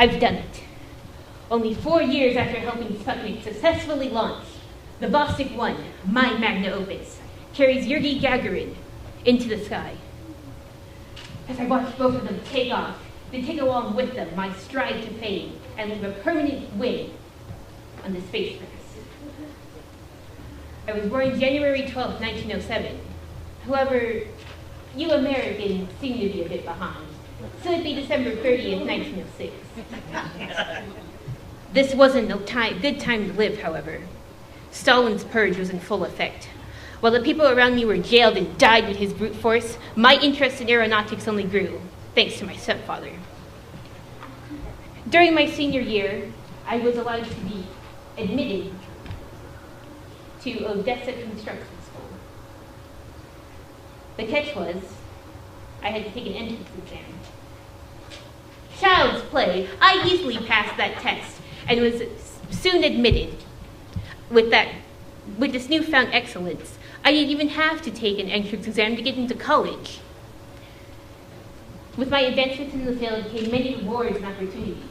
I've done it. Only 4 years after helping Sputnik successfully launch, the Vostok 1, my magna opus, carries Yuri Gagarin into the sky. As I watch both of them take off, they take along with them my stride to fame and leave a permanent win on the space race. I was born January 12, 1907. However, you Americans seem to be a bit behind, so it'd be December 30th, 1906. This wasn't a good time to live, however. Stalin's purge was in full effect. While the people around me were jailed and died with his brute force, my interest in aeronautics only grew, thanks to my stepfather. During my senior year, I was allowed to be admitted to Odessa Construction School. The catch was, I had to take an entrance exam. Child's play. I easily passed that test and was soon admitted. With this newfound excellence, I didn't even have to take an entrance exam to get into college. With my advancements in the field came many rewards and opportunities.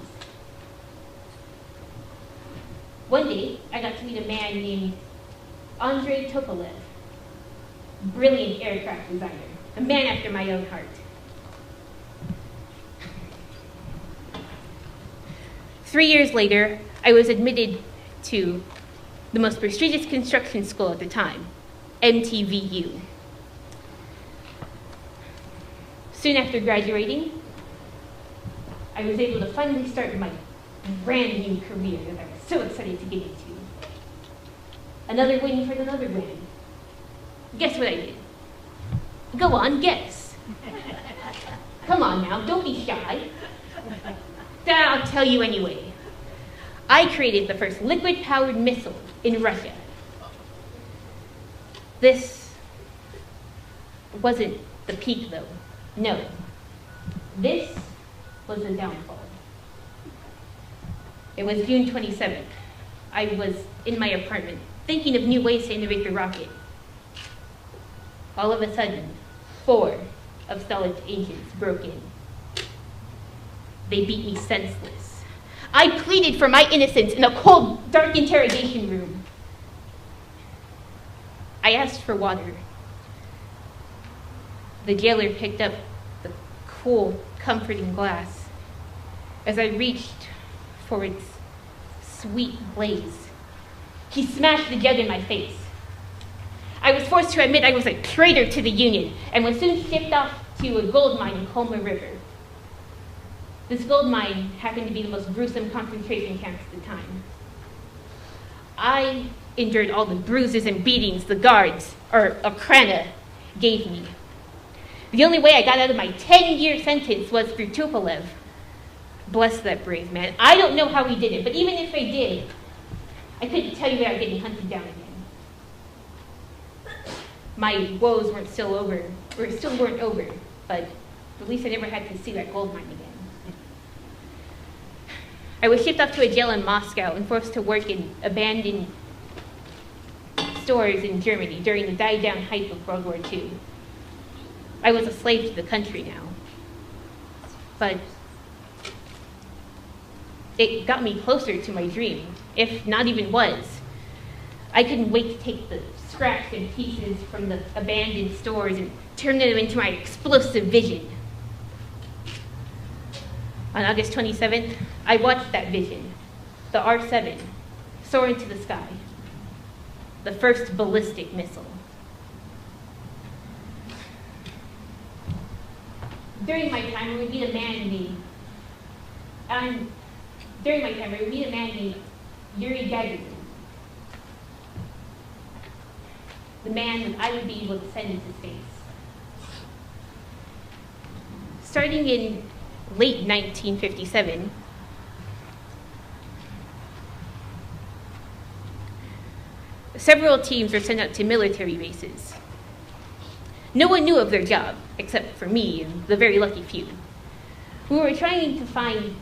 One day, I got to meet a man named Andrei Tupolev, brilliant aircraft designer, a man after my own heart. 3 years later, I was admitted to the most prestigious construction school at the time, MTVU. Soon after graduating, I was able to finally start my brand new career that I was so excited to get into. Another win for another win. Guess what I did? Go on, guess. Come on now, don't be shy. Then I'll tell you anyway. I created the first liquid-powered missile in Russia. This wasn't the peak, though. No. This was the downfall. It was June 27th. I was in my apartment, thinking of new ways to innovate the rocket. All of a sudden, 4 of Stalin's agents broke in. They beat me senseless. I pleaded for my innocence in a cold, dark interrogation room. I asked for water. The jailer picked up the cool, comforting glass. As I reached for its sweet blaze, he smashed the jug in my face. I was forced to admit I was a traitor to the Union and was soon shipped off to a gold mine in Kolma River. This gold mine happened to be the most gruesome concentration camp at the time. I endured all the bruises and beatings the guards, or Okrana, gave me. The only way I got out of my 10-year sentence was through Tupolev. Bless that brave man. I don't know how he did it, but even if I did, I couldn't tell you without getting hunted down again. My woes still weren't over, but at least I never had to see that gold mine again. I was shipped off to a jail in Moscow and forced to work in abandoned stores in Germany during the die-down hype of World War II. I was a slave to the country now, but it got me closer to my dream, if not even was. I couldn't wait to take the scraps and pieces from the abandoned stores and turn them into my explosive vision. On August 27th, I watched that vision, the R-7, soar into the sky, the first ballistic missile. During my time, we would meet a man named Yuri Gagarin, the man that I would be able to send into space. Starting in late 1957, several teams were sent out to military bases. No one knew of their job, except for me and the very lucky few. We were trying to find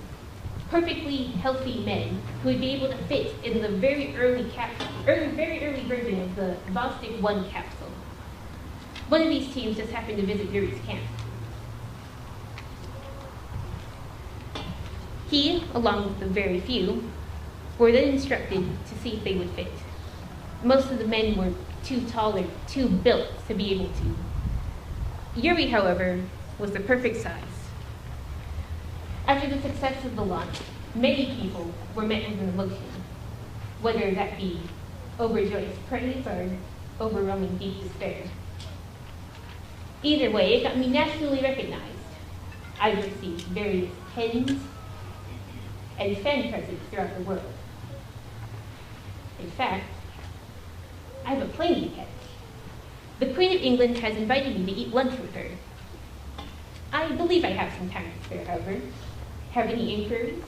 perfectly healthy men who would be able to fit in the very early version of the Vostok 1 capsule. One of these teams just happened to visit Yuri's camp. He, along with the very few, were then instructed to see if they would fit. Most of the men were too tall or too built to be able to. Yuri, however, was the perfect size. After the success of the launch, many people were met with an emotion, whether that be overjoyous praise or overwhelming deep despair. Either way, it got me nationally recognized. I received various pens and fan presents throughout the world. In fact, I have a plane to catch. The Queen of England has invited me to eat lunch with her. I believe I have some time to spare, however. Have any inquiries?